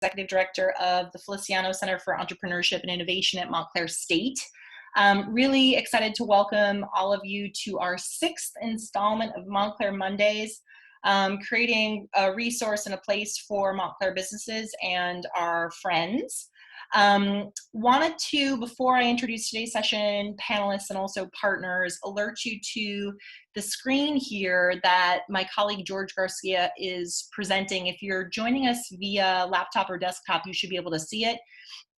Executive Director of the Feliciano Center for Entrepreneurship and Innovation at Montclair State. Really excited to welcome all of you to our 6th installment of Montclair Mondays, creating a resource and a place for Montclair businesses and our friends. Wanted to, before I introduce today's session, panelists and also partners, alert you to the screen here that my colleague George Garcia is presenting. If you're joining us via laptop or desktop, you should be able to see it.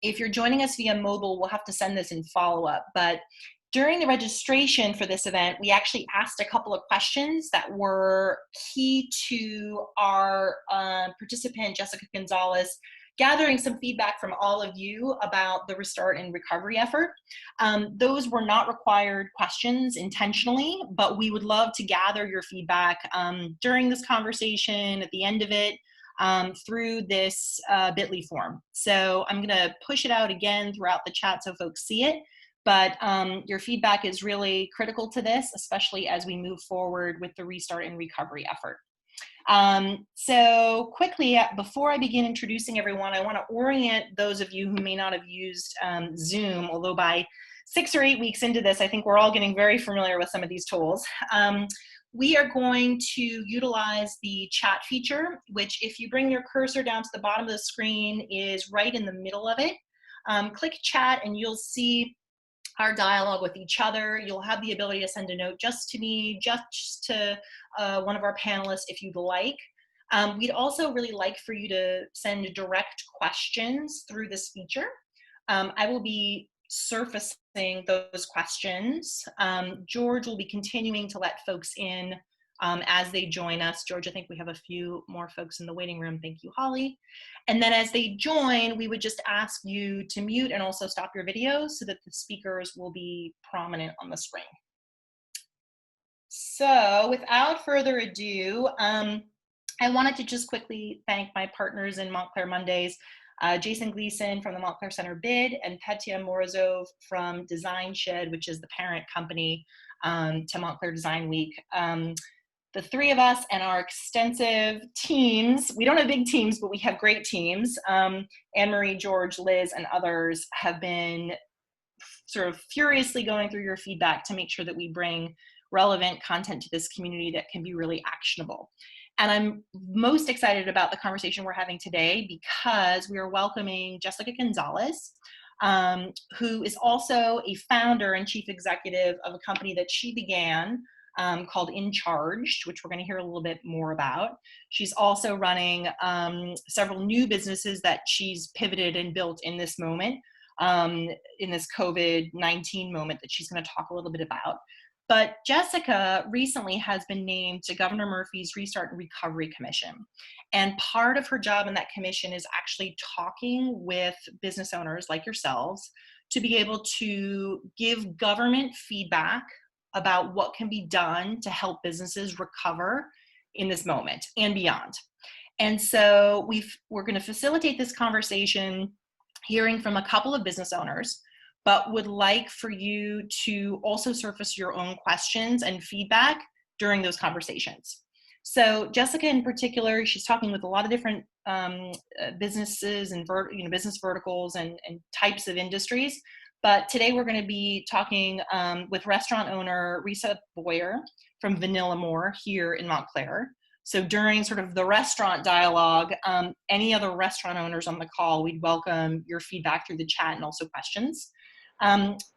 If you're joining us via mobile, we'll have to send this in follow-up. But during the registration for this event, we actually asked a couple of questions that were key to our participant, Jessica Gonzalez, gathering some feedback from all of you about the restart and recovery effort. Those were not required questions intentionally, but we would love to gather your feedback during this conversation, at the end of it, through this bit.ly form. So I'm gonna push it out again throughout the chat so folks see it, but your feedback is really critical to this, especially as we move forward with the restart and recovery effort. So quickly, before I begin introducing everyone, I want to orient those of you who may not have used Zoom, although by 6 or 8 weeks into this, I think we're all getting very familiar with some of these tools. We are going to utilize the chat feature, which if you bring your cursor down to the bottom of the screen is right in the middle of it. Click chat and you'll see our dialogue with each other. You'll have the ability to send a note just to me, just to one of our panelists if you'd like. We'd also really like for you to send direct questions through this feature. I will be surfacing those questions. George will be continuing to let folks in as they join us. George, I think we have a few more folks in the waiting room. Thank you, Holly. And then as they join, we would just ask you to mute and also stop your videos so that the speakers will be prominent on the screen. So without further ado, I wanted to just quickly thank my partners in Montclair Mondays, Jason Gleason from the Montclair Center BID and Petya Morozov from DesignShed, which is the parent company to Montclair Design Week. The three of us and our extensive teams, we don't have big teams, but we have great teams. Anne-Marie, George, Liz, and others have been sort of furiously going through your feedback to make sure that we bring relevant content to this community that can be really actionable. And I'm most excited about the conversation we're having today because we are welcoming Jessica Gonzalez, who is also a founder and chief executive of a company that she began called InCharged, which we're going to hear a little bit more about. She's also running several new businesses that she's pivoted and built in this moment, in this COVID-19 moment that she's going to talk a little bit about. But Jessica recently has been named to Governor Murphy's Restart and Recovery Commission. And part of her job in that commission is actually talking with business owners like yourselves to be able to give government feedback about what can be done to help businesses recover in this moment and beyond. And so we're going to facilitate this conversation hearing from a couple of business owners, but would like for you to also surface your own questions and feedback during those conversations. So Jessica in particular, she's talking with a lot of different businesses and business verticals and types of industries. But today we're going to be talking with restaurant owner Risa from Vanillamore here in Montclair. So during sort of the restaurant dialogue, any other restaurant owners on the call, we'd welcome your feedback through the chat and also questions.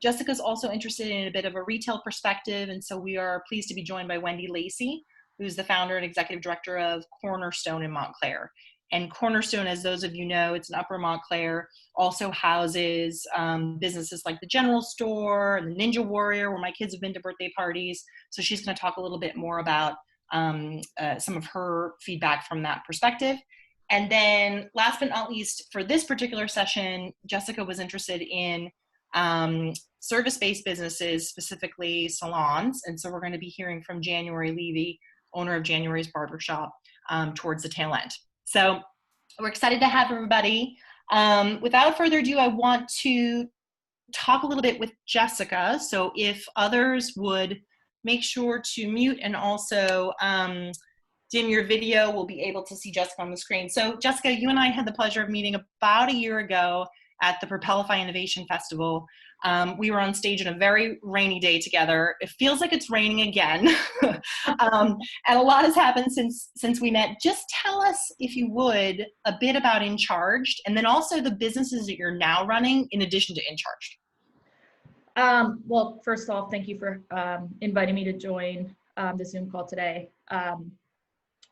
Jessica's also interested in a bit of a retail perspective, and so we are pleased to be joined by Wendy Lacey, who's the founder and executive director of Cornerstone in Montclair. And Cornerstone, as those of you know, it's in Upper Montclair, also houses businesses like the General Store and the Ninja Warrior, where my kids have been to birthday parties. So she's going to talk a little bit more about some of her feedback from that perspective. And then last but not least, for this particular session, Jessica was interested in service-based businesses, specifically salons. And so we're going to be hearing from January Levy, owner of January's Barber Shop, towards the tail end. So we're excited to have everybody. Without further ado, I want to talk a little bit with Jessica. So if others would make sure to mute and also dim your video, we'll be able to see Jessica on the screen. So Jessica, you and I had the pleasure of meeting about a year ago at the Propelify Innovation Festival. We were on stage on a very rainy day together. It feels like it's raining again. And a lot has happened since we met. Just tell us, if you would, a bit about InCharged, and then also the businesses that you're now running in addition to InCharged. Well, first off, thank you for inviting me to join the Zoom call today.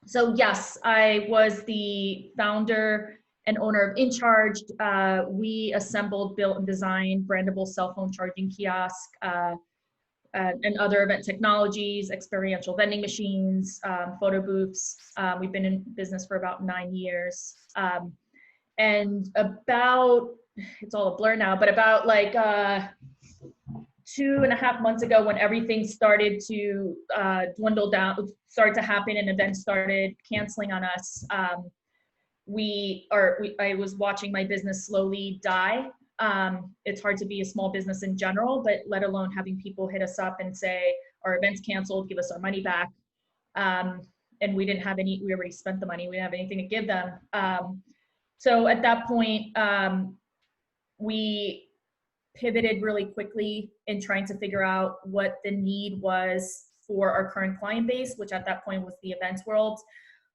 So yes, I was the founder and owner of InCharged. We assembled, built, and designed brandable cell phone charging kiosk and other event technologies, experiential vending machines, photo booths. We've been in business for about 9 years. And about, it's all a blur now, but about like 2.5 months ago, when everything started to dwindle down, started to happen, and events started canceling on us, I was watching my business slowly die. It's hard to be a small business in general, but let alone having people hit us up and say, our event's canceled, give us our money back. And we didn't have any, we already spent the money, we didn't have anything to give them. So at that point, we pivoted really quickly in trying to figure out what the need was for our current client base, which at that point was the events world.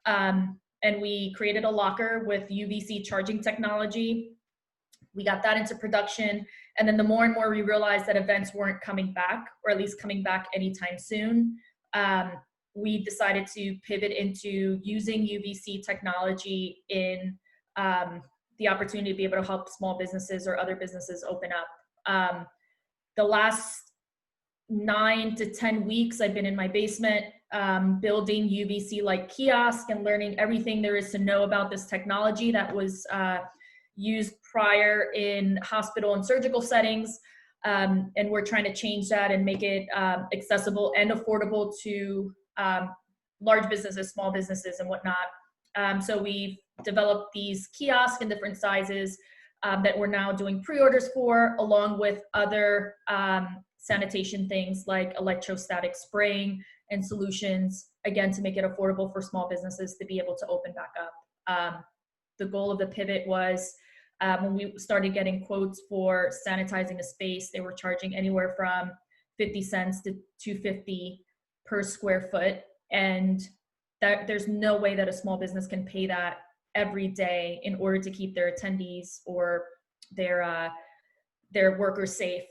And we created a locker with UVC charging technology. We got that into production. And then the more and more we realized that events weren't coming back, or at least coming back anytime soon, we decided to pivot into using UVC technology in the opportunity to be able to help small businesses or other businesses open up. The last 9 to 10 weeks, I've been in my basement building UVC-like kiosk and learning everything there is to know about this technology that was used prior in hospital and surgical settings. And we're trying to change that and make it accessible and affordable to large businesses, small businesses, and whatnot. So we've developed these kiosks in different sizes that we're now doing pre-orders for, along with other sanitation things like electrostatic spraying and solutions, again, to make it affordable for small businesses to be able to open back up. The goal of the pivot was when we started getting quotes for sanitizing a space, they were charging anywhere from 50 cents to $2.50 per square foot. And that there's no way that a small business can pay that every day in order to keep their attendees or their workers safe.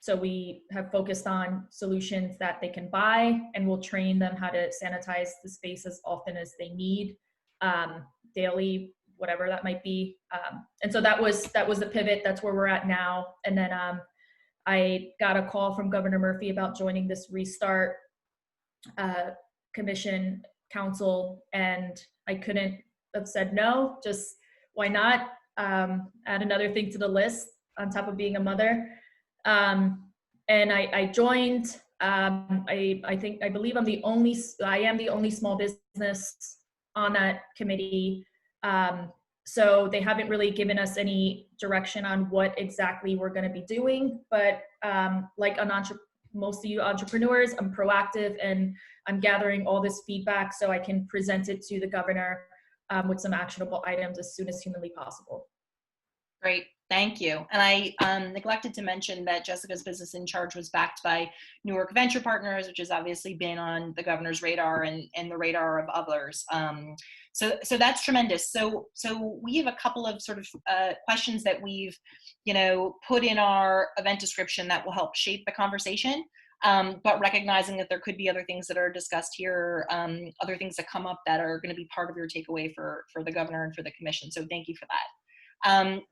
So we have focused on solutions that they can buy, and we'll train them how to sanitize the space as often as they need, daily, whatever that might be. And so that was the pivot. That's where we're at now. And then I got a call from Governor Murphy about joining this Restart Commission Council, and I couldn't have said no. Just why not? Add another thing to the list on top of being a mother. And I joined. I believe I am the only small business on that committee. So they haven't really given us any direction on what exactly we're going to be doing. But like most of you entrepreneurs, I'm proactive and I'm gathering all this feedback so I can present it to the governor with some actionable items as soon as humanly possible. Great, thank you. And I neglected to mention that Jessica's business InCharged was backed by Newark Venture Partners, which has obviously been on the governor's radar and the radar of others. So that's tremendous. So we have a couple of sort of questions that we've, put in our event description that will help shape the conversation. But recognizing that there could be other things that are discussed here, other things that come up that are going to be part of your takeaway for the governor and for the commission. So thank you for that.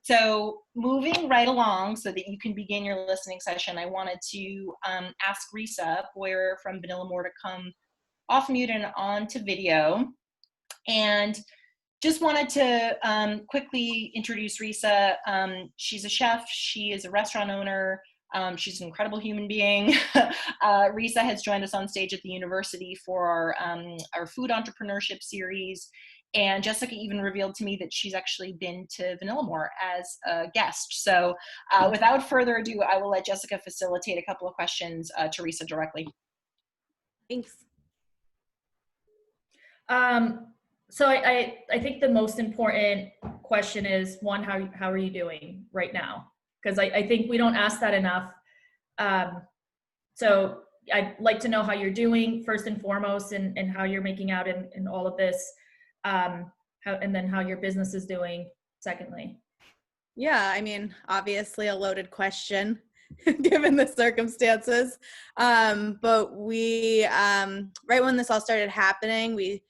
So moving right along so that you can begin your listening session, I wanted to ask Risa Boyer from Vanillamore to come off mute and on to video. And just wanted to quickly introduce Risa. She's a chef. She is a restaurant owner. She's an incredible human being. Risa has joined us on stage at the university for our food entrepreneurship series. And Jessica even revealed to me that she's actually been to Vanillamore as a guest. So without further ado, I will let Jessica facilitate a couple of questions to Risa directly. Thanks. So I think the most important question is, one, how are you doing right now? Because I think we don't ask that enough. So I'd like to know how you're doing first and foremost, and how you're making out in all of this, and then how your business is doing secondly. Yeah, I mean, obviously a loaded question given the circumstances. But we, right when this all started happening, we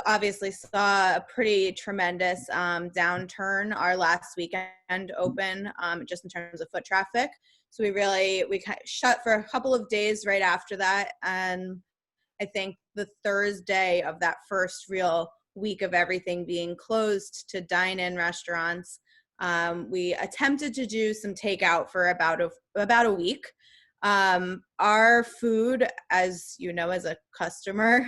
obviously saw a pretty tremendous downturn our last weekend open, just in terms of foot traffic. So we kind of shut for a couple of days right after that. And I think the Thursday of that first real week of everything being closed to dine-in restaurants, we attempted to do some takeout for about a week. Our food, as you know, as a customer,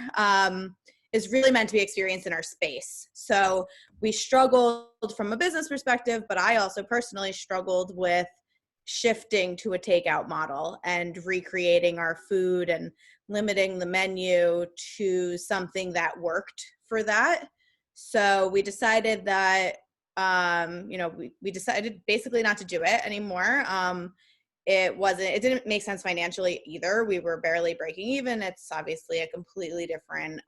is really meant to be experienced in our space. So we struggled from a business perspective, but I also personally struggled with shifting to a takeout model and recreating our food and limiting the menu to something that worked for that. So we decided that, we decided basically not to do it anymore. It didn't make sense financially either. We were barely breaking even. It's obviously a completely different,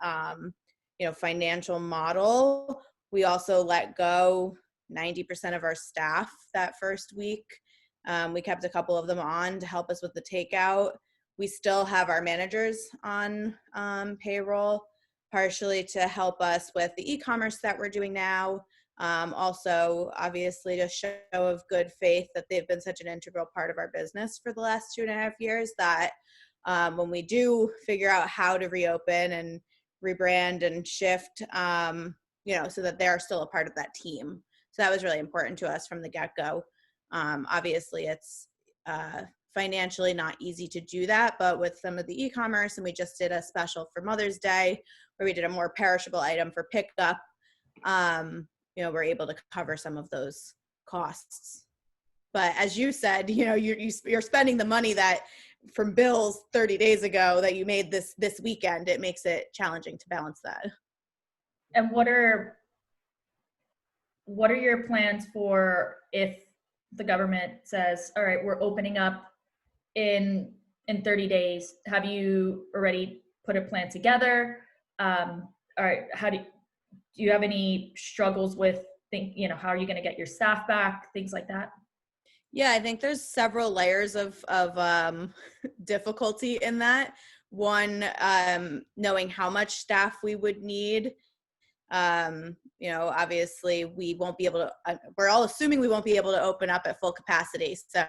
financial model. We also let go 90% of our staff that first week. We kept a couple of them on to help us with the takeout. We still have our managers on payroll, partially to help us with the e-commerce that we're doing now. Also, obviously, to show of good faith that they've been such an integral part of our business for the last 2.5 years, that when we do figure out how to reopen and rebrand and shift, so that they're still a part of that team. So that was really important to us from the get-go. Obviously, it's financially not easy to do that, but with some of the e-commerce, and we just did a special for Mother's Day where we did a more perishable item for pickup, we're able to cover some of those costs. But as you said, you're spending the money that from bills 30 days ago that you made this weekend. It makes it challenging to balance that. And what are your plans for if the government says, all right, we're opening up in 30 days? Have you already put a plan together? All right, do you have any struggles with how are you going to get your staff back, things like that? Yeah, I think there's several layers of difficulty in that. One, knowing how much staff we would need. Obviously we won't be able to, we're all assuming we won't be able to open up at full capacity. So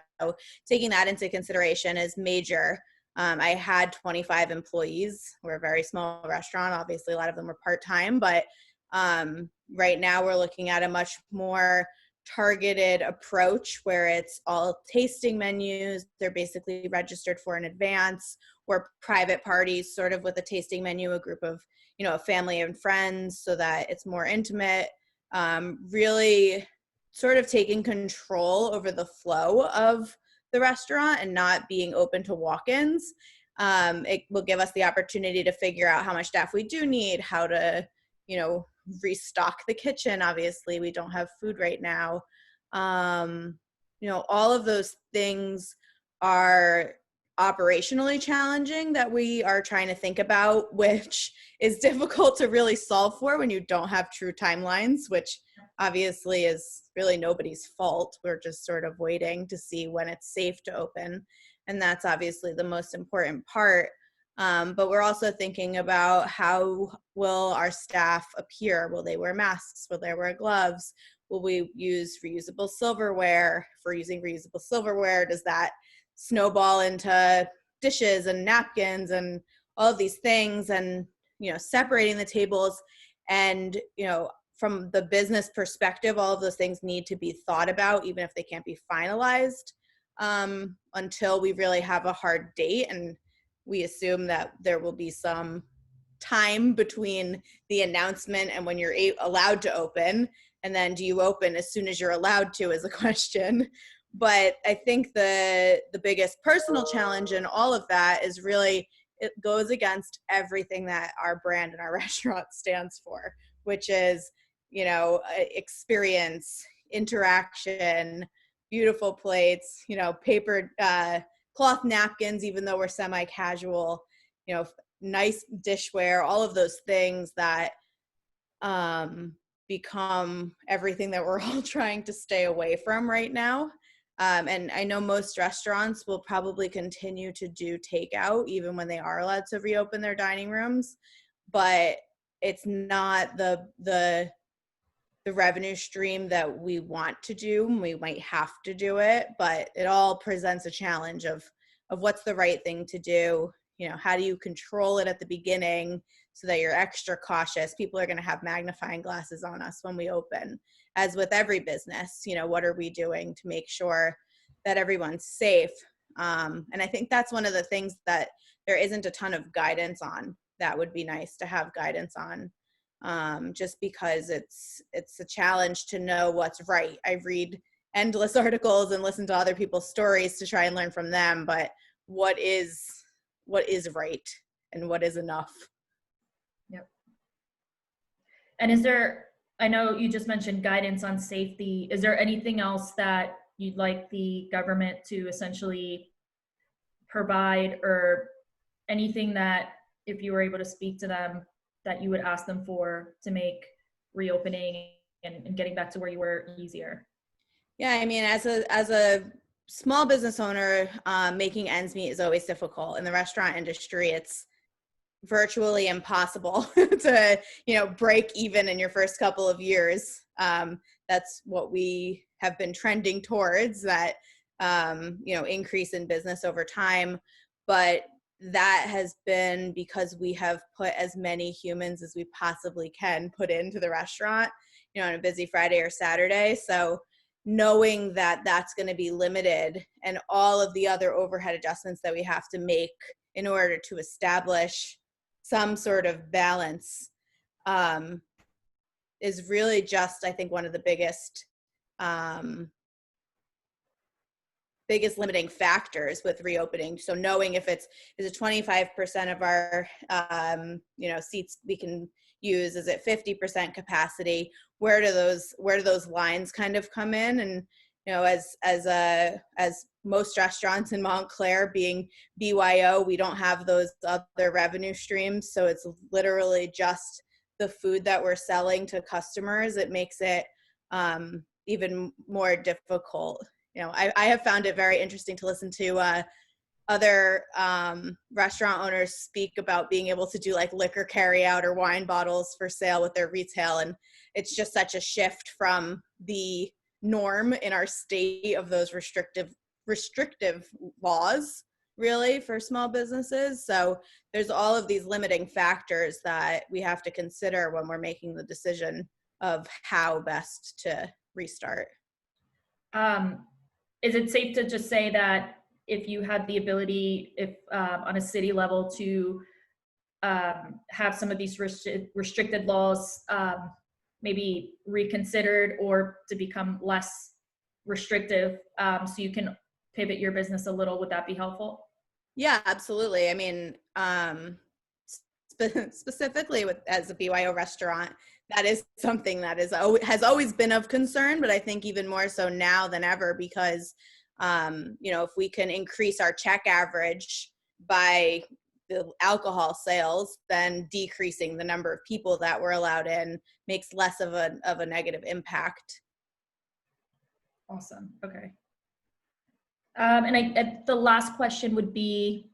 taking that into consideration is major. I had 25 employees. We're a very small restaurant. Obviously, a lot of them were part-time, but right now we're looking at a much more targeted approach where it's all tasting menus. They're basically registered for in advance, or private parties sort of with a tasting menu, a group of, a family and friends, so that it's more intimate. Really sort of taking control over the flow of the restaurant and not being open to walk-ins. It will give us the opportunity to figure out how much staff we do need, how to, restock the kitchen. Obviously, we don't have food right now. All of those things are operationally challenging that we are trying to think about, which is difficult to really solve for when you don't have true timelines, which obviously is really nobody's fault. We're just sort of waiting to see when it's safe to open. And that's obviously the most important part. But we're also thinking about how will our staff appear? Will they wear masks? Will they wear gloves? Will we use reusable silverware? If we're using reusable silverware, does that snowball into dishes and napkins and all of these things? And, separating the tables and, from the business perspective, all of those things need to be thought about, even if they can't be finalized until we really have a hard date. And we assume that there will be some time between the announcement and when you're allowed to open. And then do you open as soon as you're allowed to is a question. But I think the biggest personal challenge in all of that is really it goes against everything that our brand and our restaurant stands for, which is, experience, interaction, beautiful plates, paper, cloth napkins, even though we're semi-casual, nice dishware, all of those things that become everything that we're all trying to stay away from right now. And I know most restaurants will probably continue to do takeout even when they are allowed to reopen their dining rooms, but it's not the revenue stream that we want to do. We might have to do it, but it all presents a challenge of what's the right thing to do. How do you control it at the beginning so that you're extra cautious? People are going to have magnifying glasses on us when we open. As with every business, what are we doing to make sure that everyone's safe? And I think that's one of the things that there isn't a ton of guidance on. That would be nice to have guidance on, just because it's a challenge to know what's right. I read endless articles and listen to other people's stories to try and learn from them, but what is right and what is enough? Yep. And I know you just mentioned guidance on safety. Is there anything else that you'd like the government to essentially provide, or anything that, if you were able to speak to them, that you would ask them for to make reopening and getting back to where you were easier? Yeah, I mean, as a small business owner, making ends meet is always difficult. In the restaurant industry, it's virtually impossible to break even in your first couple of years. That's what we have been trending towards, that increase in business over time. But that has been because we have put as many humans as we possibly can put into the restaurant, on a busy Friday or Saturday. So knowing that that's going to be limited, and all of the other overhead adjustments that we have to make in order to establish some sort of balance, is really just, I think, one of the biggest limiting factors with reopening. So knowing if is it 25% of our seats we can use, is it 50% capacity? Where do those lines kind of come in? And as most restaurants in Montclair, being BYO, we don't have those other revenue streams. So it's literally just the food that we're selling to customers. It makes it even more difficult. I have found it very interesting to listen to other restaurant owners speak about being able to do like liquor carry out or wine bottles for sale with their retail. And it's just such a shift from the norm in our state of those restrictive laws, really, for small businesses. So there's all of these limiting factors that we have to consider when we're making the decision of how best to restart. Is it safe to just say that if you had the ability, if on a city level, to have some of these restricted laws maybe reconsidered, or to become less restrictive, so you can pivot your business a little, would that be helpful? Yeah, absolutely. I mean, specifically as a BYO restaurant, that is something that has always been of concern, but I think even more so now than ever, because if we can increase our check average by the alcohol sales, then decreasing the number of people that we're allowed in makes less of a negative impact. Awesome. Okay. And the last question would be,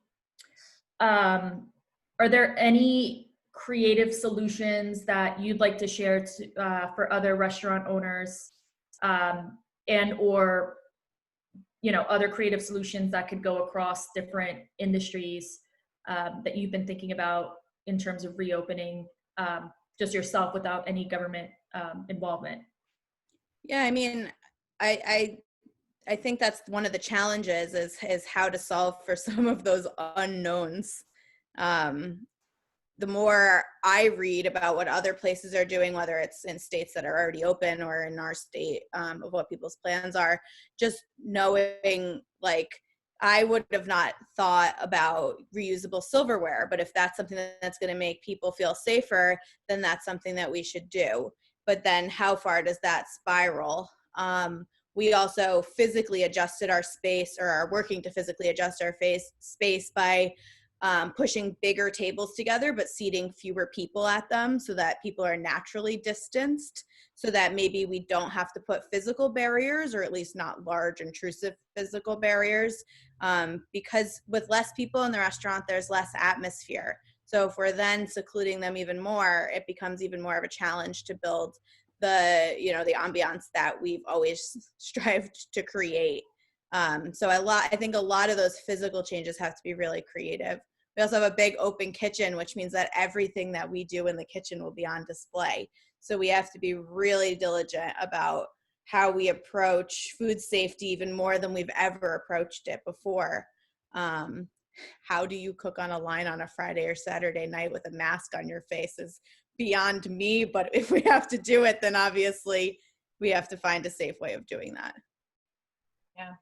are there any creative solutions that you'd like to share for other restaurant owners, and or other creative solutions that could go across different industries, that you've been thinking about in terms of reopening, just yourself without any government involvement? Yeah, I mean, I think that's one of the challenges is how to solve for some of those unknowns. The more I read about what other places are doing, whether it's in states that are already open or in our state, of what people's plans are, just knowing like I would have not thought about reusable silverware, but if that's something that's going to make people feel safer, then that's something that we should do. But then how far does that spiral? We also physically adjusted our space, or are working to physically adjust our space by pushing bigger tables together, but seating fewer people at them so that people are naturally distanced, so that maybe we don't have to put physical barriers, or at least not large intrusive physical barriers, because with less people in the restaurant, there's less atmosphere. So if we're then secluding them even more, it becomes even more of a challenge to build the ambiance that we've always strived to create. So I think a lot of those physical changes have to be really creative. We also have a big open kitchen, which means that everything that we do in the kitchen will be on display. So we have to be really diligent about how we approach food safety, even more than we've ever approached it before. How do you cook on a line on a Friday or Saturday night with a mask on your face is beyond me, but if we have to do it, then obviously we have to find a safe way of doing that. Yeah.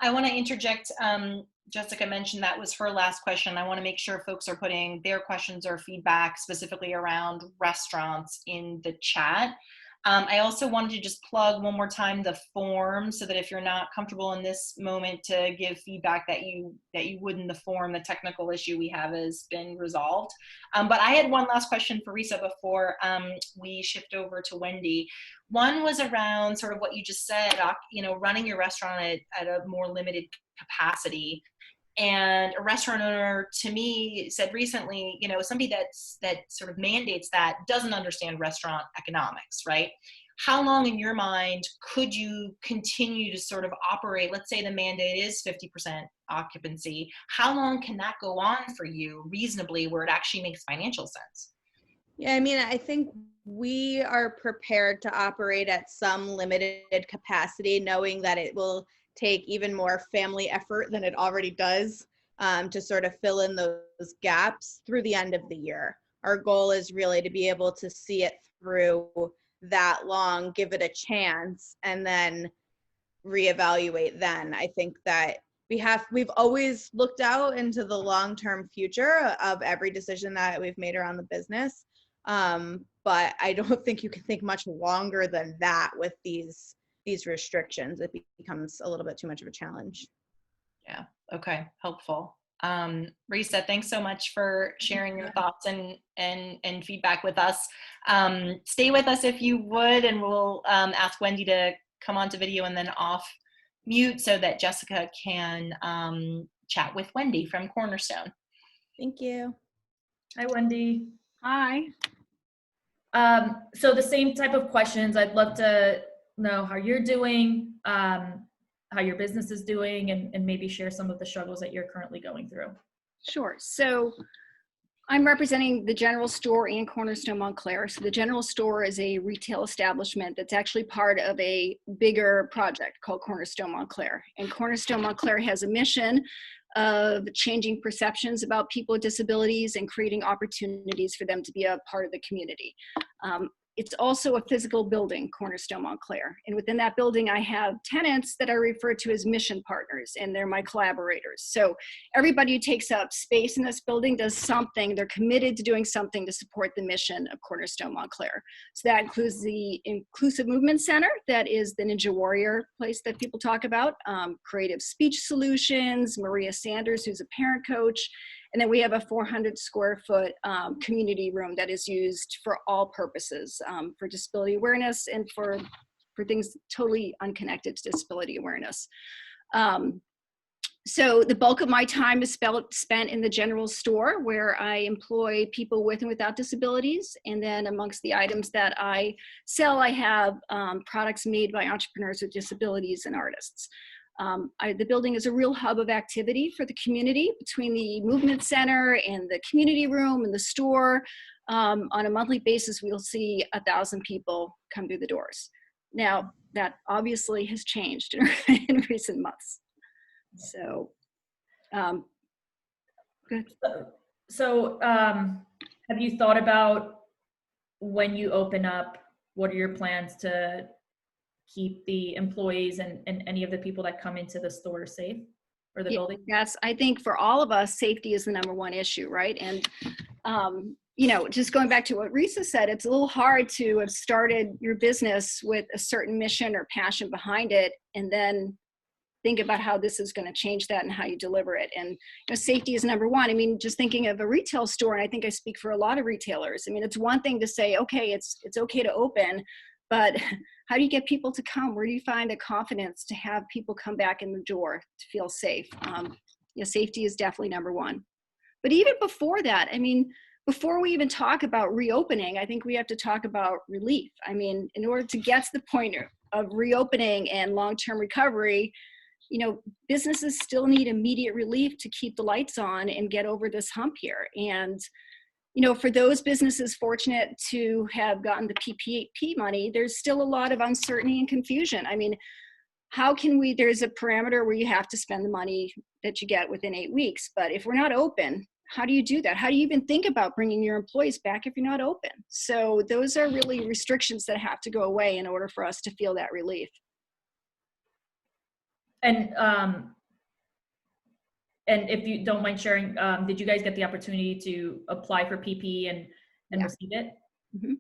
I want to interject. Jessica mentioned that was her last question. I want to make sure folks are putting their questions or feedback specifically around restaurants in the chat. I also wanted to just plug one more time the form, so that if you're not comfortable in this moment to give feedback, that you would in the form. The technical issue we have has been resolved. But I had one last question for Risa before we shift over to Wendy. One was around sort of what you just said, running your restaurant at a more limited capacity. And a restaurant owner, to me, said recently, somebody that sort of mandates that doesn't understand restaurant economics, right? How long in your mind could you continue to sort of operate? Let's say the mandate is 50% occupancy. How long can that go on for you reasonably, where it actually makes financial sense? Yeah, I mean, I think we are prepared to operate at some limited capacity, knowing that it will take even more family effort than it already does to sort of fill in those gaps through the end of the year. Our goal is really to be able to see it through that long, give it a chance, and then reevaluate then. I think that we've always looked out into the long-term future of every decision that we've made around the business. But I don't think you can think much longer than that with these restrictions. It becomes a little bit too much of a challenge. Yeah. Okay. Helpful. Risa, thanks so much for sharing your thoughts and feedback with us. Stay with us if you would, and we'll ask Wendy to come onto video and then off mute so that Jessica can chat with Wendy from Cornerstone. Thank you. Hi, Wendy. Hi. So the same type of questions. I'd love to know how you're doing, how your business is doing, and maybe share some of the struggles that you're currently going through. Sure. So I'm representing the general store and Cornerstone Montclair. So the general store is a retail establishment that's actually part of a bigger project called Cornerstone Montclair. And Cornerstone Montclair has a mission of changing perceptions about people with disabilities and creating opportunities for them to be a part of the community. It's also a physical building, Cornerstone Montclair. And within that building, I have tenants that I refer to as mission partners, and they're my collaborators. So everybody who takes up space in this building does something. They're committed to doing something to support the mission of Cornerstone Montclair. So that includes the Inclusive Movement Center, that is the Ninja Warrior place that people talk about, Creative Speech Solutions, Maria Sanders, who's a parent coach, and then we have a 400 square foot community room that is used for all purposes, for disability awareness and for things totally unconnected to disability awareness. So the bulk of my time is spent in the general store, where I employ people with and without disabilities. And then amongst the items that I sell, I have products made by entrepreneurs with disabilities and artists. The building is a real hub of activity for the community between the movement center and the community room and the store. On a monthly basis, we'll see 1,000 people come through the doors. Now, that obviously has changed in recent months. So, good. So have you thought about, when you open up, what are your plans to keep the employees and any of the people that come into the store safe? for the Yeah, building? yes, I think for all of us, safety is the number one issue, right? And, you know, just going back to what Risa said, it's a little hard to have started your business with a certain mission or passion behind it, and then think about how this is going to change that and how you deliver it. And, you know, safety is number one. I mean, just thinking of a retail store, and I think I speak for a lot of retailers. I mean, it's one thing to say, okay, it's okay to open, but how do you get people to come? Where do you find the confidence to have people come back in the door to feel safe? You know, safety is definitely number one. But even before that, I mean, before we even talk about reopening, I think we have to talk about relief. I mean, in order to get to the point of reopening and long-term recovery, you know, businesses still need immediate relief to keep the lights on and get over this hump here. And, you know, for those businesses fortunate to have gotten the PPP money, there's still a lot of uncertainty and confusion. I mean, how can we, there's a parameter where you have to spend the money that you get within 8 weeks, but if we're not open, how do you do that? How do you even think about bringing your employees back if you're not open? So those are really restrictions that have to go away in order for us to feel that relief. And if you don't mind sharing, did you guys get the opportunity to apply for PP and Yeah. receive it? Mm-hmm.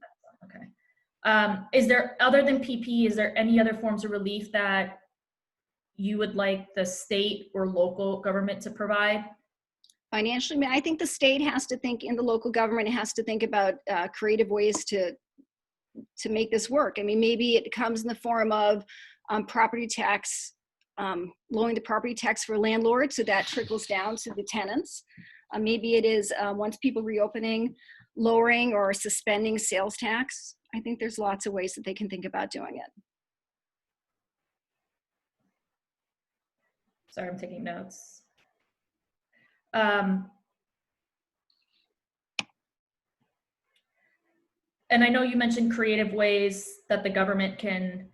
Okay. Is there, other than PP, is there any other forms of relief that you would like the state or local government to provide? Financially, I think the state has to think, in the local government has to think about creative ways to make this work. I mean, maybe it comes in the form of property tax, lowering the property tax for landlords, so that trickles down to the tenants. Maybe it is, once people reopening, lowering or suspending sales tax. I think there's lots of ways that they can think about doing it. Sorry, I'm taking notes. And I know you mentioned creative ways that the government can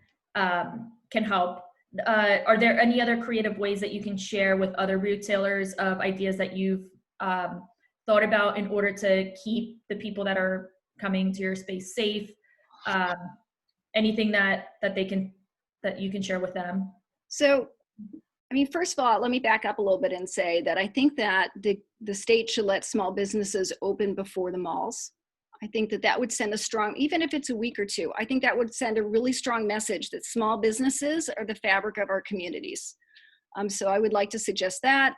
help. Are there any other creative ways that you can share with other retailers of ideas that you've thought about in order to keep the people that are coming to your space safe? Anything that you can share with them? So, I mean, first of all, let me back up a little bit and say that I think that the state should let small businesses open before the malls. I think that that would send a strong, even if it's a week or two, I think that would send a really strong message that small businesses are the fabric of our communities. So I would like to suggest that.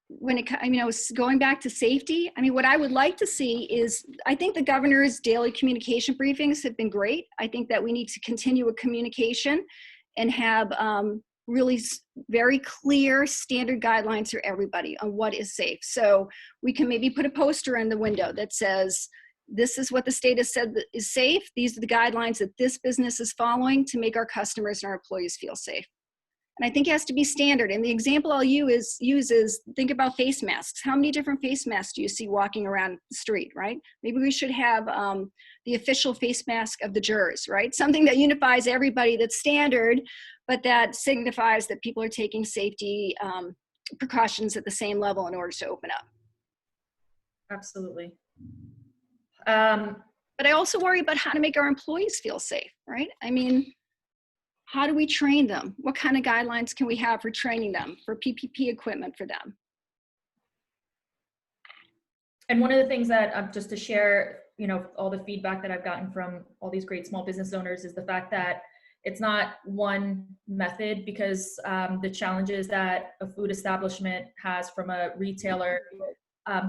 When it, I mean, I was going back to safety. I mean, what I would like to see is, I think the governor's daily communication briefings have been great. I think that we need to continue a communication and have really very clear standard guidelines for everybody on what is safe. So we can maybe put a poster in the window that says, this is what the state has said that is safe. These are the guidelines that this business is following to make our customers and our employees feel safe. And I think it has to be standard. And the example I'll use is think about face masks. How many different face masks do you see walking around the street, right? Maybe we should have the official face mask of the jurors, right? Something that unifies everybody, that's standard, but that signifies that people are taking safety precautions at the same level in order to open up. Absolutely. But I also worry about how to make our employees feel safe, right? I mean, how do we train them? What kind of guidelines can we have for training them, for PPP equipment for them? And one of the things that, just to share, you know, all the feedback that I've gotten from all these great small business owners is the fact that it's not one method, because the challenges that a food establishment has from a retailer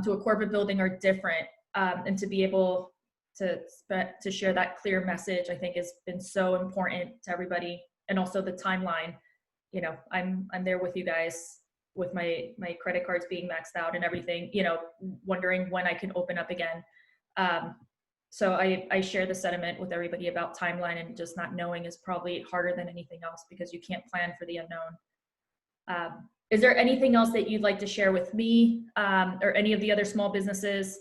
to a corporate building are different. And to be able to share that clear message, I think has been so important to everybody. And also the timeline, you know, I'm there with you guys with my credit cards being maxed out and everything, you know, wondering when I can open up again. So I share the sentiment with everybody about timeline, and just not knowing is probably harder than anything else, because you can't plan for the unknown. Is there anything else that you'd like to share with me or any of the other small businesses?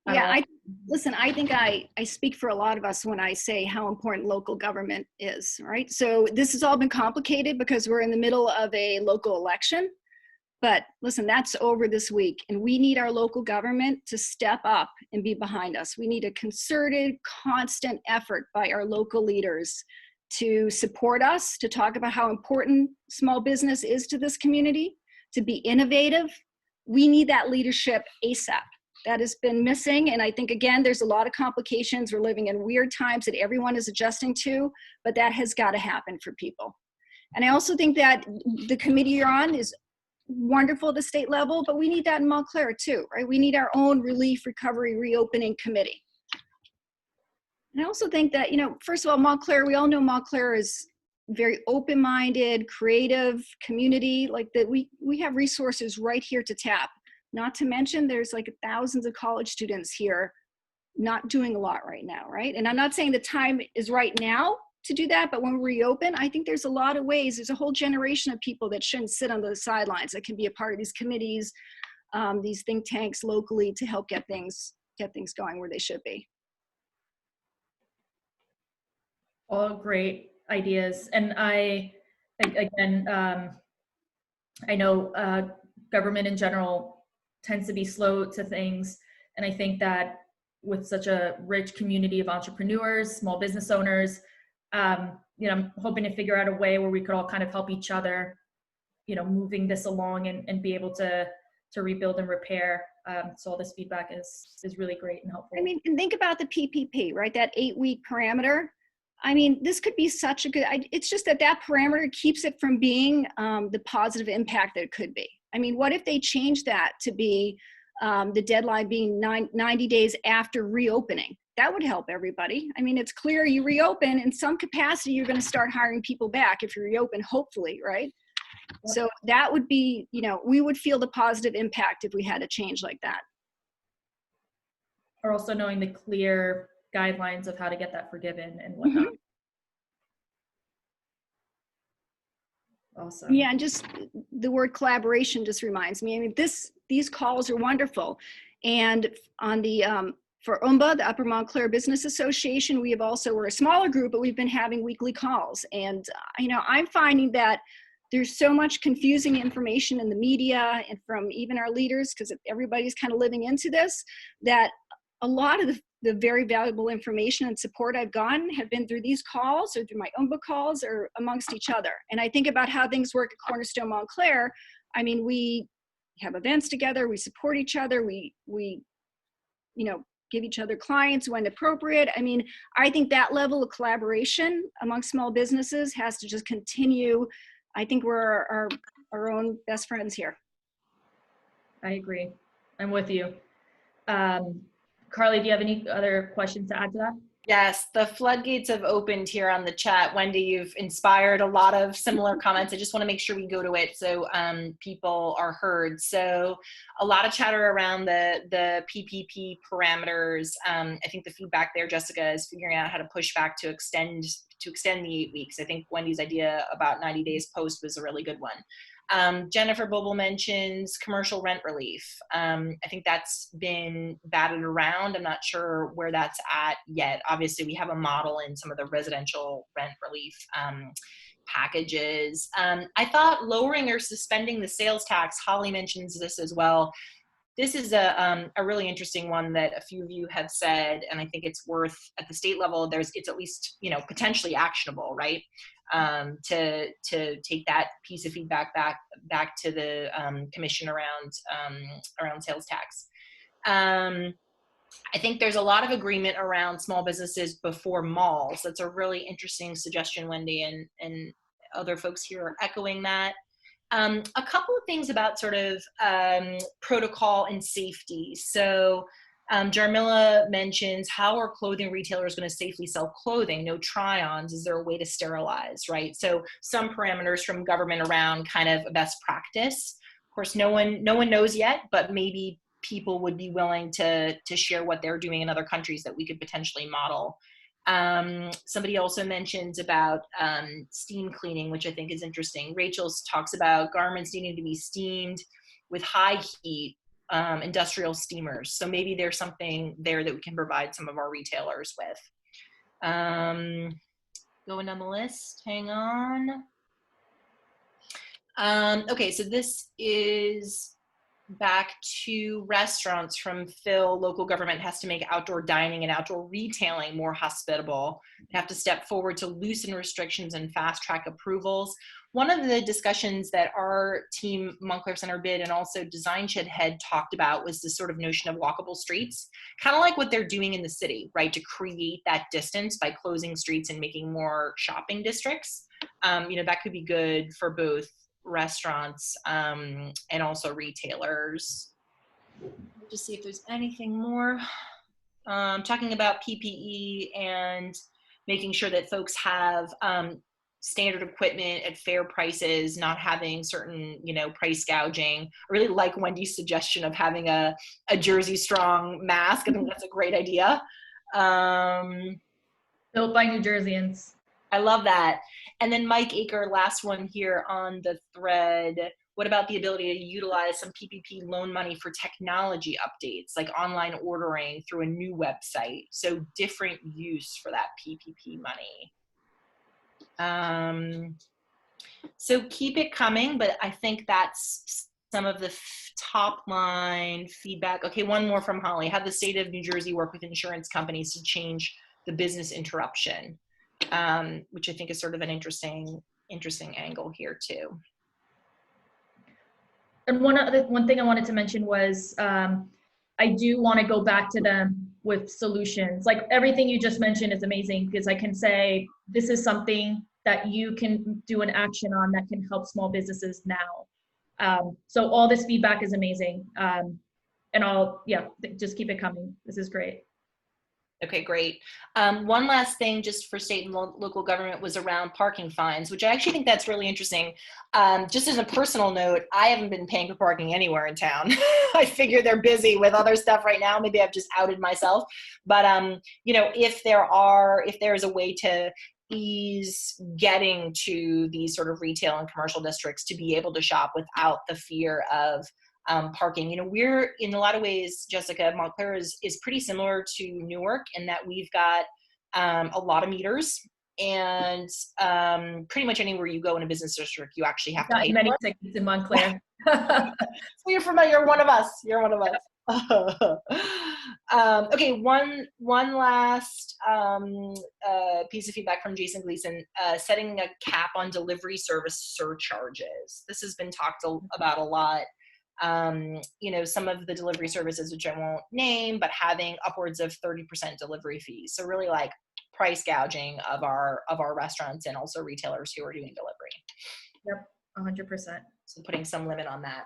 Yeah, listen, I think I speak for a lot of us when I say how important local government is, right? So this has all been complicated because we're in the middle of a local election. But listen, that's over this week, and we need our local government to step up and be behind us. We need a concerted, constant effort by our local leaders to support us, to talk about how important small business is to this community, to be innovative. We need that leadership ASAP. That has been missing. And I think, again, there's a lot of complications. We're living in weird times that everyone is adjusting to, but that has got to happen for people. And I also think that the committee you're on is wonderful at the state level, but we need that in Montclair too, right? We need our own relief, recovery, reopening committee. And I also think that, first of all, Montclair, we all know Montclair is very open-minded, creative community, like that we have resources right here to tap. Not to mention there's like thousands of college students here not doing a lot right now, right? And I'm not saying the time is right now to do that, but when we reopen, I think there's a lot of ways. There's a whole generation of people that shouldn't sit on the sidelines that can be a part of these committees, these think tanks locally to help get things going where they should be. All great ideas. And I know government in general tends to be slow to things. And I think that with such a rich community of entrepreneurs, small business owners, I'm hoping to figure out a way where we could all kind of help each other, moving this along and be able to rebuild and repair. So all this feedback is really great and helpful. I mean, and think about the PPP, right? That 8-week parameter. I mean, this could be such a good, it's just that parameter keeps it from being the positive impact that it could be. I mean, what if they change that to be the deadline being 90 days after reopening? That would help everybody. I mean, it's clear you reopen in some capacity, you're going to start hiring people back if you reopen, hopefully, right? Yep. So that would be, we would feel the positive impact if we had a change like that. Or also knowing the clear guidelines of how to get that forgiven and whatnot. Mm-hmm. Awesome. Yeah, and just the word collaboration just reminds me. I mean, these calls are wonderful. And on the for UMBA, the Upper Montclair Business Association, we're a smaller group, but we've been having weekly calls. And I'm finding that there's so much confusing information in the media and from even our leaders, because everybody's kind of living into this, that a lot of the very valuable information and support I've gotten have been through these calls or through my UMBA calls or amongst each other. And I think about how things work at Cornerstone Montclair. I mean, we have events together, we support each other, we give each other clients when appropriate. I mean, I think that level of collaboration among small businesses has to just continue. I think we're our own best friends here. I agree. I'm with you. Carley, do you have any other questions to add to that? Yes, the floodgates have opened here on the chat. Wendy, you've inspired a lot of similar comments. I just want to make sure we go to it so people are heard. So a lot of chatter around the PPP parameters. I think the feedback there, Jessica, is figuring out how to push back to extend the 8 weeks. I think Wendy's idea about 90 days post was a really good one. Jennifer Bobel mentions commercial rent relief. I think that's been batted around. I'm not sure where that's at yet. Obviously, we have a model in some of the residential rent relief packages. I thought lowering or suspending the sales tax, Holly mentions this as well. This is a really interesting one that a few of you have said, and I think it's worth, at the state level, it's at least, potentially actionable, right? To take that piece of feedback back to the commission around sales tax. I think there's a lot of agreement around small businesses before malls. That's a really interesting suggestion, Wendy, and other folks here are echoing that. A couple of things about sort of protocol and safety. So Jarmila mentions, how are clothing retailers going to safely sell clothing? No try-ons. Is there a way to sterilize, right? So some parameters from government around kind of a best practice. Of course, no one knows yet, but maybe people would be willing to share what they're doing in other countries that we could potentially model. Somebody also mentions about steam cleaning, which I think is interesting. Rachel talks about garments needing to be steamed with high heat, industrial steamers. So maybe there's something there that we can provide some of our retailers with. Going down the list, hang on. Okay, so this is back to restaurants from Phil. Local government has to make outdoor dining and outdoor retailing more hospitable. They have to step forward to loosen restrictions and fast track approvals. One of the discussions that our team, Montclair Center Bid, and also DesignShed had talked about was this sort of notion of walkable streets, kind of like what they're doing in the city, right? To create that distance by closing streets and making more shopping districts. That could be good for both restaurants and also retailers. Let me just see if there's anything more. Talking about PPE and making sure that folks have standard equipment at fair prices, not having certain, price gouging. I really like Wendy's suggestion of having a Jersey Strong mask. I think that's a great idea. Built by New Jerseyans. I love that. And then Mike Aker, last one here on the thread. What about the ability to utilize some PPP loan money for technology updates, like online ordering through a new website? So different use for that PPP money. So keep it coming, but I think that's some of the top line feedback. Okay, one more from Holly. How the state of New Jersey work with insurance companies to change the business interruption? Which I think is sort of an interesting angle here too. And one thing I wanted to mention was I do want to go back to them with solutions. Like everything you just mentioned is amazing, because I can say this is something that you can do an action on that can help small businesses now. So all this feedback is amazing. And just keep it coming. This is great. Okay, great. One last thing just for state and local government was around parking fines, which I actually think that's really interesting. Just as a personal note, I haven't been paying for parking anywhere in town. I figure they're busy with other stuff right now. Maybe I've just outed myself. But, if there's a way to ease getting to these sort of retail and commercial districts to be able to shop without the fear of parking. We're in a lot of ways, Jessica, Montclair is pretty similar to Newark in that we've got a lot of meters, and pretty much anywhere you go in a business district, you actually have to pay many for tickets in Montclair. So you're familiar. You're one of us. Okay, one last piece of feedback from Jason Gleason, setting a cap on delivery service surcharges. This has been talked about a lot. Some of the delivery services, which I won't name, but having upwards of 30% delivery fees. So really like price gouging of our restaurants and also retailers who are doing delivery. Yep, 100%. So putting some limit on that.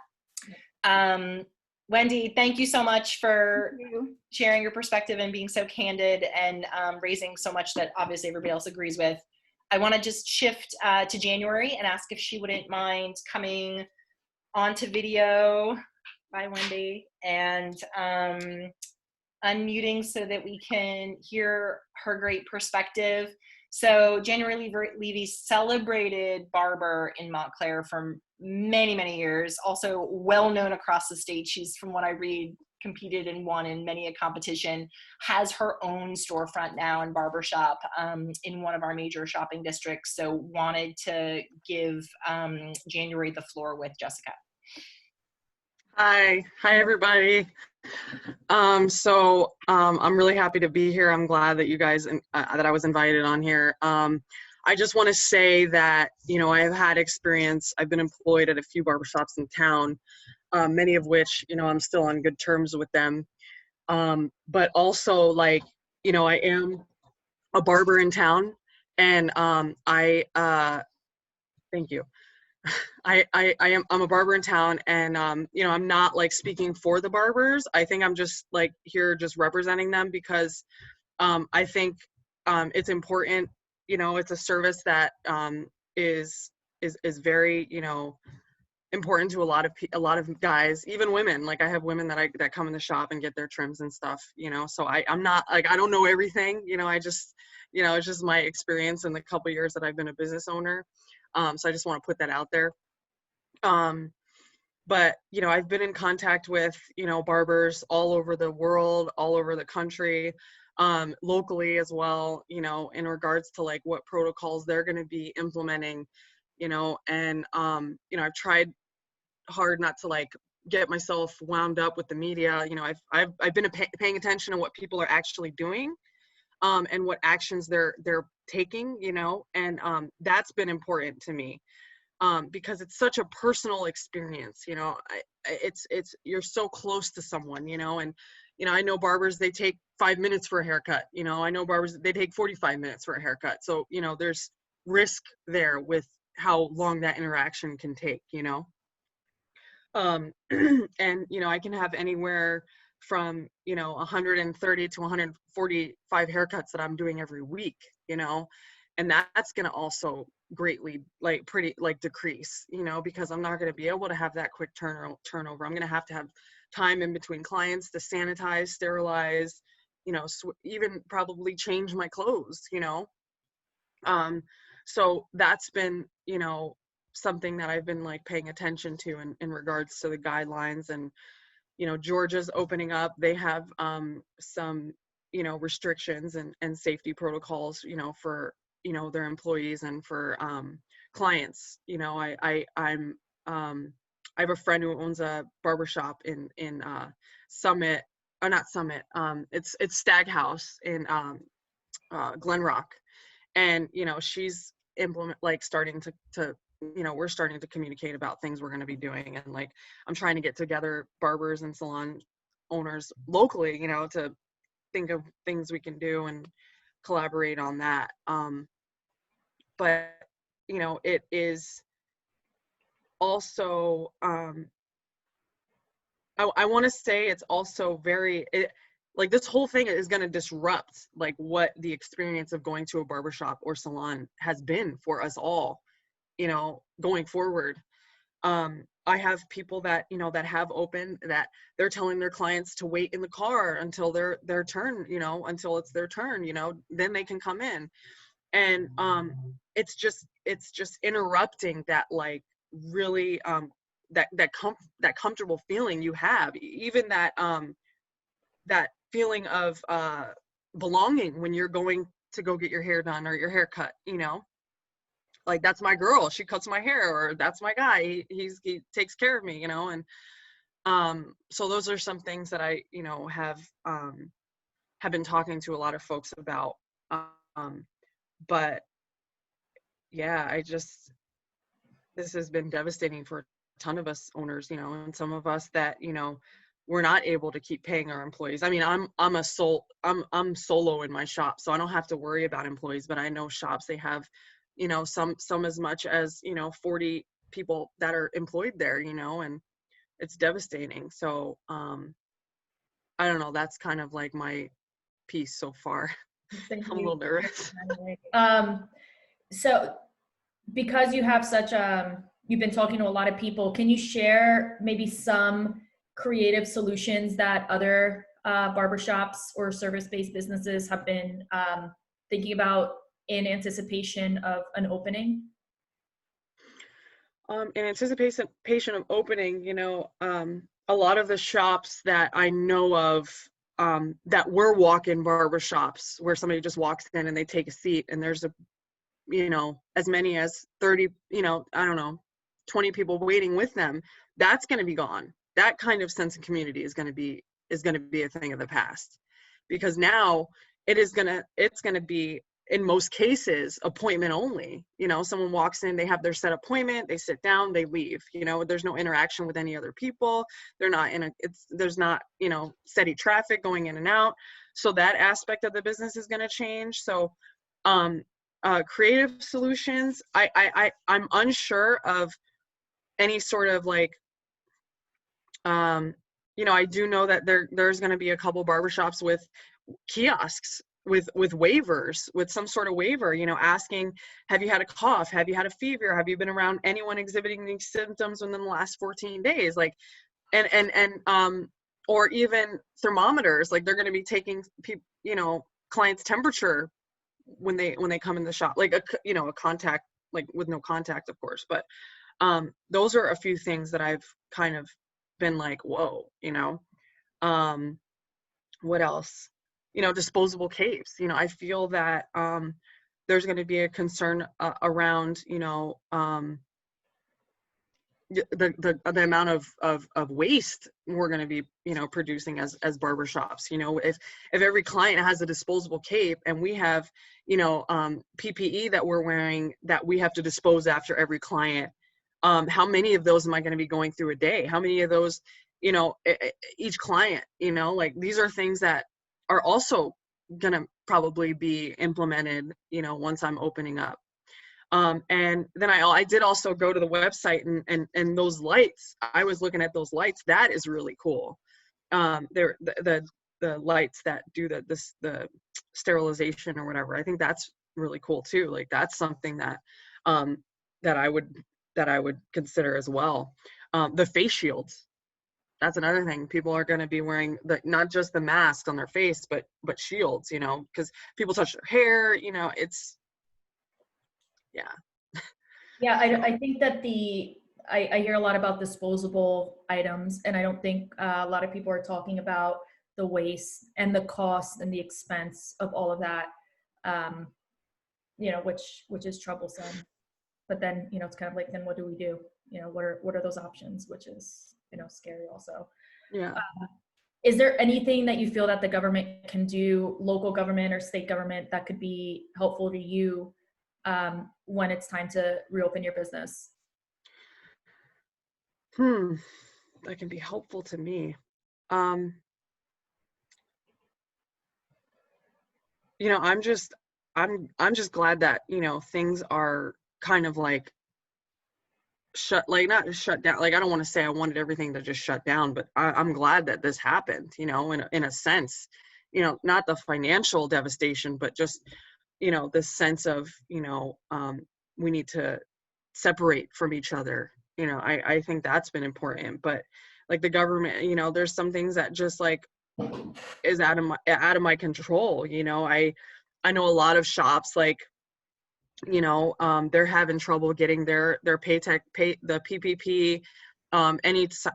Wendy, thank you so much for sharing your perspective and being so candid and raising so much that obviously everybody else agrees with. I want to just shift to January and ask if she wouldn't mind coming onto video. Bye, Wendy, and unmuting so that we can hear her great perspective. So January Levy celebrated Barber in Montclair for many, many years, also well known across the state. She's, from what I read, competed and won in many a competition, has her own storefront now and barbershop in one of our major shopping districts. So wanted to give January the floor with Jessica. Hi everybody. I'm really happy to be here. I'm glad that you guys, that I was invited on here. I just want to say that, I have had experience. I've been employed at a few barbershops in town, many of which, I'm still on good terms with them. But also I am a barber in town, and thank you. I'm a barber in town, and I'm not speaking for the barbers. I think I'm just here just representing them, because I think it's important. It's a service that is very important to a lot of guys, even women. I have women that come in the shop and get their trims and stuff. So I'm not I don't know everything. I just it's just my experience in the couple years that I've been a business owner. So I just want to put that out there. But, I've been in contact with, barbers all over the world, all over the country, locally as well, in regards to what protocols they're going to be implementing, and, I've tried hard not to get myself wound up with the media. You know, I've been paying attention to what people are actually doing, and what actions they're taking, you know, and that's been important to me, because it's such a personal experience, you know. It's you're so close to someone, you know. And you know, I know barbers, they take 5 minutes for a haircut, you know. I know barbers, they take 45 minutes for a haircut. So you know, there's risk there with how long that interaction can take, you know. And you know, I can have anywhere from, you know, 130 to 145 haircuts that I'm doing every week, you know. And that's going to also greatly decrease, you know, because I'm not going to be able to have that quick turnover. I'm going to have time in between clients to sanitize, sterilize, you know, even probably change my clothes, you know. So that's been, you know, something that I've been like paying attention to in regards to the guidelines. And you know, Georgia's opening up. They have some, you know, restrictions and safety protocols, you know, for, you know, their employees and for clients. You know, I have a friend who owns a barbershop in Summit, or not Summit. It's Stag House in Glen Rock, and you know, she's starting to you know, we're starting to communicate about things we're going to be doing. And like, I'm trying to get together barbers and salon owners locally, you know, to think of things we can do and collaborate on that. But, you know, it is also, I want to say it's also like this whole thing is going to disrupt like what the experience of going to a barbershop or salon has been for us all, you know, going forward. I have people that, you know, that have opened, that they're telling their clients to wait in the car until their turn, you know, until it's their turn, you know, then they can come in. And it's just interrupting that like really that comfortable feeling you have, even that that feeling of belonging when you're going to go get your hair done or your hair cut, you know. Like, that's my girl, she cuts my hair, or that's my guy, he takes care of me, you know. And so those are some things that I, you know, have been talking to a lot of folks about. But yeah, this has been devastating for a ton of us owners, you know, and some of us that, you know, we're not able to keep paying our employees. I mean, I'm solo in my shop, so I don't have to worry about employees, but I know shops, they have, you know, some as much as, you know, 40 people that are employed there, you know, and it's devastating. So I don't know, that's kind of like my piece so far. I'm a little nervous. So because you have such you've been talking to a lot of people, can you share maybe some creative solutions that other barbershops or service-based businesses have been thinking about in anticipation of an opening? In anticipation of opening, you know, a lot of the shops that I know of that were walk-in barbershops where somebody just walks in and they take a seat and there's a, you know, as many as 30, you know, I don't know, 20 people waiting with them, that's going to be gone. That kind of sense of community is going to be a thing of the past, because now it's going to be, in most cases, appointment only. You know, someone walks in, they have their set appointment, they sit down, they leave. You know, there's no interaction with any other people. There's not, you know, steady traffic going in and out. So that aspect of the business is going to change. So, creative solutions, I'm unsure of any sort of like, you know, I do know that there's going to be a couple barbershops with kiosks with waivers, with some sort of waiver, you know, asking, have you had a cough? Have you had a fever? Have you been around anyone exhibiting these symptoms within the last 14 days? Like, and or even thermometers, like they're going to be taking you know, clients' temperature when they come in the shop, like you know, a contact, like with no contact, of course. But those are a few things that I've kind of been like, whoa, you know. What else? You know, disposable capes. You know, I feel that there's going to be a concern around, you know, the amount of waste we're going to be, you know, producing as barbershops. You know, if every client has a disposable cape and we have, you know, PPE that we're wearing that we have to dispose after every client, how many of those am I going to be going through a day? How many of those, you know, each client, you know, like these are things that are also going to probably be implemented, you know, once I'm opening up. And then I did also go to the website and those lights, I was looking at those lights. That is really cool. They're the lights that do the sterilization or whatever. I think that's really cool too. Like that's something that, that I would consider as well. The face shields. That's another thing. People are going to be wearing not just the mask on their face, but shields, you know, because people touch their hair, you know, yeah. Yeah, I think that I hear a lot about disposable items, and I don't think a lot of people are talking about the waste and the cost and the expense of all of that, you know, which is troublesome. But then, you know, it's kind of like, then what do we do? You know, what are those options, which is, you know, scary also. Yeah. Is there anything that you feel that the government can do, local government or state government, that could be helpful to you when it's time to reopen your business? That can be helpful to me. You know, I'm just glad that, you know, things are kind of like not shut down. Like, I don't want to say I wanted everything to just shut down, but I'm glad that this happened, you know, in a sense, you know, not the financial devastation, but just, you know, this sense of, you know, we need to separate from each other. You know, I think that's been important, but like the government, you know, there's some things that just like is out of my control. You know, I know a lot of shops, like, you know, they're having trouble getting their the PPP,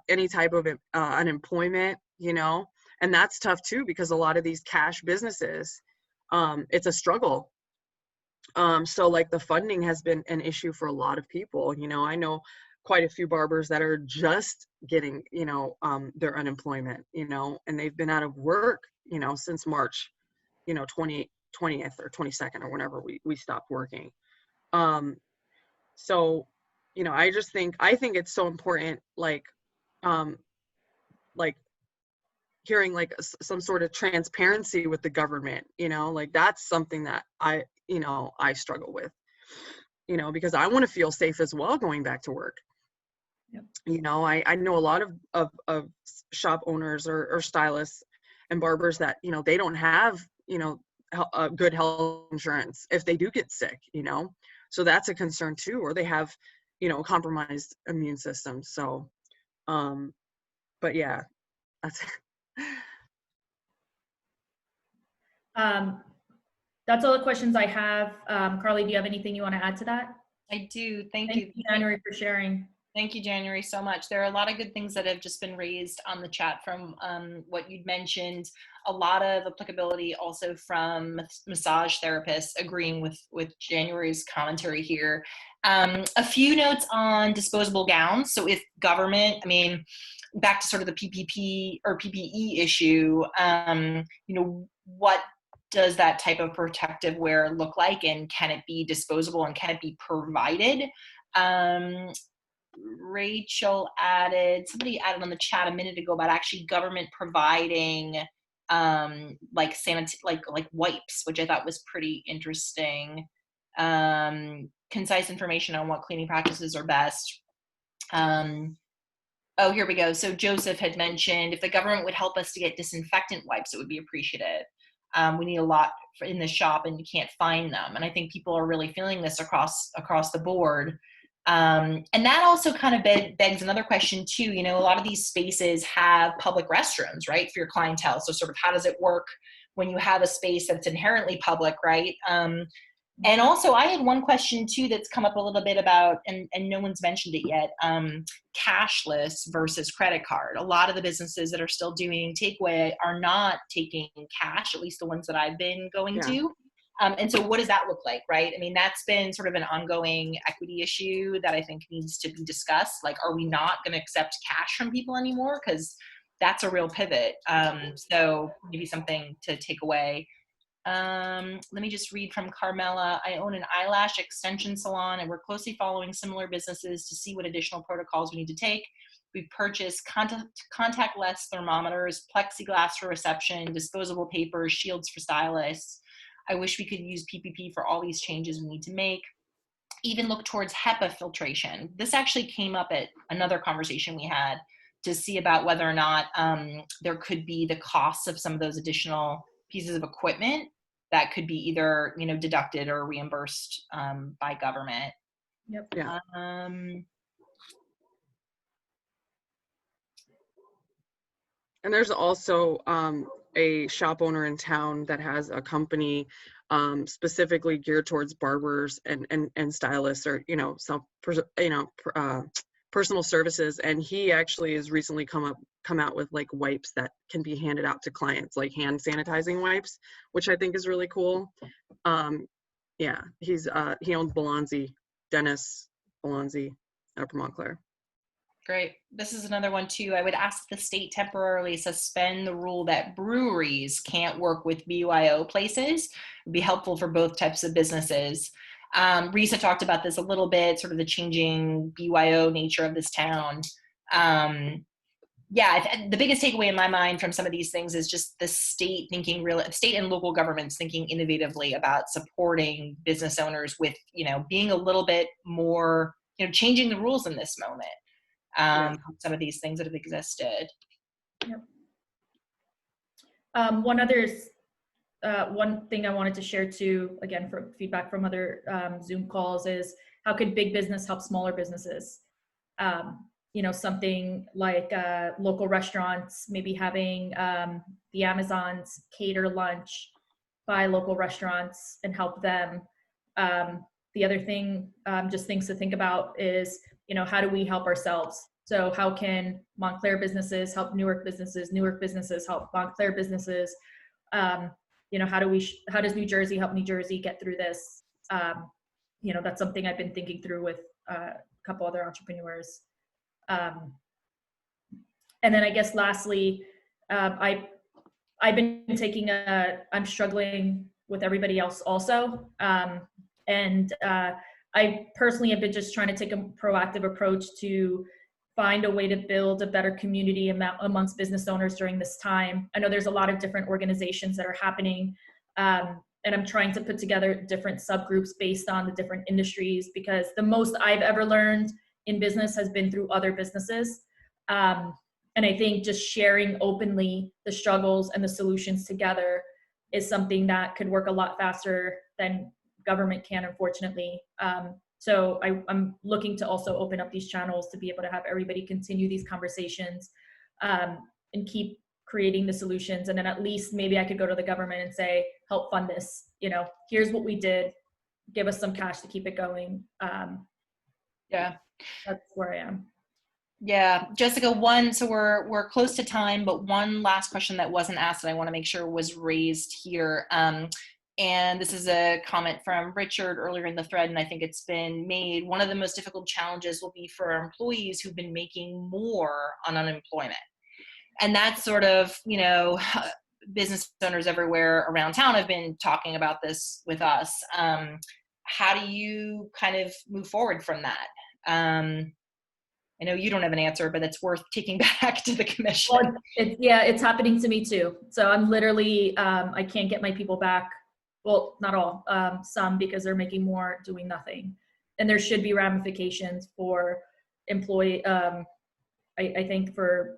any type of unemployment, you know, and that's tough too, because a lot of these cash businesses, it's a struggle. So like the funding has been an issue for a lot of people. You know, I know quite a few barbers that are just getting, you know, their unemployment, you know, and they've been out of work, you know, since March, you know, 20th or 22nd or whenever we stopped working. So, you know, I think it's so important, like hearing like some sort of transparency with the government, you know, like that's something that I struggle with, you know, because I want to feel safe as well going back to work. Yep. You know, I know a lot of shop owners or stylists and barbers that, you know, they don't have, you know, good health insurance if they do get sick, you know, so that's a concern too, or they have, you know, compromised immune systems. So, but yeah, that's That's all the questions I have. Carley, do you have anything you want to add to that? I do. Thank Thank you. you, January, for sharing. Thank you, January, so much. There are a lot of good things that have just been raised on the chat from what you'd mentioned. A lot of applicability also from massage therapists agreeing with January's commentary here. A few notes on disposable gowns. So if government, I mean, back to sort of the PPP or PPE issue, you know, what does that type of protective wear look like, and can it be disposable, and can it be provided? Rachel somebody added on the chat a minute ago about actually government providing like like wipes, which I thought was pretty interesting. Concise information on what cleaning practices are best. Oh, here we go. So Joseph had mentioned if the government would help us to get disinfectant wipes, it would be appreciated. We need a lot in the shop and you can't find them. And I think people are really feeling this across the board. And that also kind of begs another question too. You know, a lot of these spaces have public restrooms, right, for your clientele. So sort of how does it work when you have a space that's inherently public, right? And also I had one question too that's come up a little bit about, and no one's mentioned it yet, cashless versus credit card. A lot of the businesses that are still doing takeaway are not taking cash, at least the ones that I've been going to. And so what does that look like, right? I mean, that's been sort of an ongoing equity issue that I think needs to be discussed. Like, are we not going to accept cash from people anymore? Because that's a real pivot. So maybe something to take away. Let me just read from Carmela. I own an eyelash extension salon, and we're closely following similar businesses to see what additional protocols we need to take. We've purchased contactless thermometers, plexiglass for reception, disposable paper, shields for stylists. I wish we could use PPP for all these changes we need to make. Even look towards HEPA filtration. This actually came up at another conversation we had to see about whether or not there could be the costs of some of those additional pieces of equipment that could be either, you know, deducted or reimbursed by government. Yep. Yeah. And there's also a shop owner in town that has a company specifically geared towards barbers and stylists, or, you know, personal services. And he actually has recently come out with like wipes that can be handed out to clients, like hand sanitizing wipes, which I think is really cool. Yeah, he owns Dennis Balanzi up in Montclair. Great. This is another one too. I would ask the state temporarily suspend the rule that breweries can't work with BYO places. It'd be helpful for both types of businesses. Risa talked about this a little bit, sort of the changing BYO nature of this town. Yeah, the biggest takeaway in my mind from some of these things is just the state state and local governments thinking innovatively about supporting business owners with, you know, being a little bit more, you know, changing the rules in this moment. Some of these things that have existed. Yep. One thing I wanted to share too, again, for feedback from other Zoom calls, is how could big business help smaller businesses? You know, something like local restaurants, maybe having the Amazons cater lunch by local restaurants and help them. The other thing, just things to think about is, you know, how do we help ourselves? So how can Montclair businesses help Newark businesses help Montclair businesses? You know, how does New Jersey help New Jersey get through this? You know, that's something I've been thinking through with a couple other entrepreneurs. And then I guess lastly, I've been taking I'm struggling with everybody else also. And I personally have been just trying to take a proactive approach to find a way to build a better community amongst business owners during this time. I know there's a lot of different organizations that are happening, and I'm trying to put together different subgroups based on the different industries, because the most I've ever learned in business has been through other businesses. And I think just sharing openly the struggles and the solutions together is something that could work a lot faster than government can, unfortunately. So I'm looking to also open up these channels to be able to have everybody continue these conversations and keep creating the solutions. And then at least maybe I could go to the government and say, help fund this. You know, here's what we did. Give us some cash to keep it going. Yeah. That's where I am. Yeah, Jessica, so we're close to time, but one last question that wasn't asked that I want to make sure was raised here. And this is a comment from Richard earlier in the thread, and I think it's been made. One of the most difficult challenges will be for our employees who've been making more on unemployment. And that's sort of, you know, business owners everywhere around town have been talking about this with us. How do you kind of move forward from that? I know you don't have an answer, but it's worth taking back to the commission. Well, it's happening to me too. So I'm literally, I can't get my people back. Well, not all, some, because they're making more doing nothing. And there should be ramifications for employee, I think for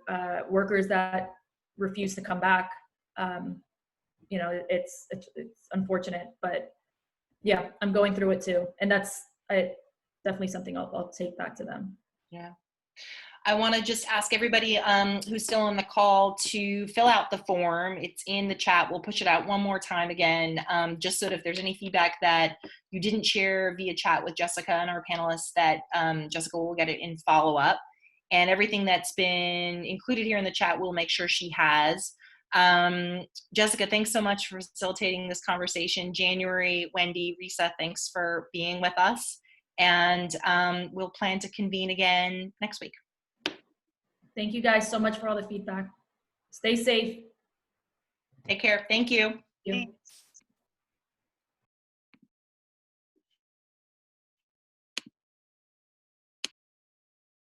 workers that refuse to come back. You know, it's unfortunate, but yeah, I'm going through it too. And that's definitely something I'll take back to them. Yeah. I want to just ask everybody who's still on the call to fill out the form. It's in the chat. We'll push it out one more time again, just so that if there's any feedback that you didn't share via chat with Jessica and our panelists, that Jessica will get it in follow-up. And everything that's been included here in the chat, we'll make sure she has. Jessica, thanks so much for facilitating this conversation. January, Wendy, Risa, thanks for being with us. And we'll plan to convene again next week. Thank you guys so much for all the feedback. Stay safe. Take care. Thank you. Thank you.